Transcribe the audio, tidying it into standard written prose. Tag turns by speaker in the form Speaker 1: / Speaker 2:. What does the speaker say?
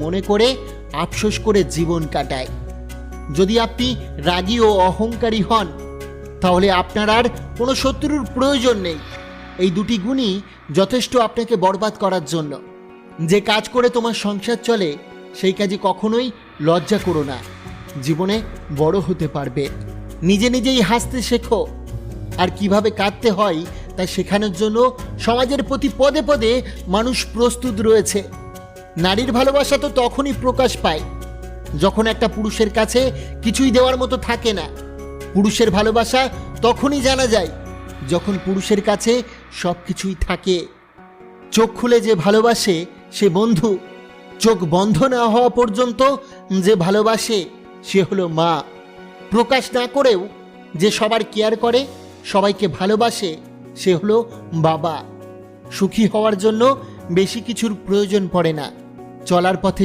Speaker 1: মনে করে আফসোস করে জীবন কাটায়। যদি আপনি রাগী ও অহংকারী হন, তাহলে আপনার আর কোনো শত্রুর প্রয়োজন নেই। এই দুটি গুণই যথেষ্ট আপনাকে বরবাদ করার জন্য। যে কাজ করে তোমার সংসার চলে, সেই কাজে কখনোই লজ্জা করো না। জীবনে বড় হতে পারবে। নিজে নিজেই হাসতে শেখো, আর কিভাবে কাঁদতে হয় তা শেখানোর জন্য সমাজের প্রতি পদে পদে মানুষ প্রস্তুত রয়েছে। নারীর ভালোবাসা তো তখনই প্রকাশ পায় যখন একটা পুরুষের কাছে কিছুই দেওয়ার মতো থাকে না। পুরুষের ভালোবাসা তখনই জানা যায় যখন পুরুষের কাছে সব কিছুই থাকে। চোখ খুলে যে ভালোবাসে সে বন্ধু, চোখ বন্ধ না হওয়া পর্যন্ত যে ভালোবাসে সে হলো মা। প্রকাশ না করেও যে সবার কেয়ার করে, সবাইকে ভালোবাসে, সে হলো বাবা। সুখী হওয়ার জন্য বেশি কিছুর প্রয়োজন পড়ে না। চলার পথে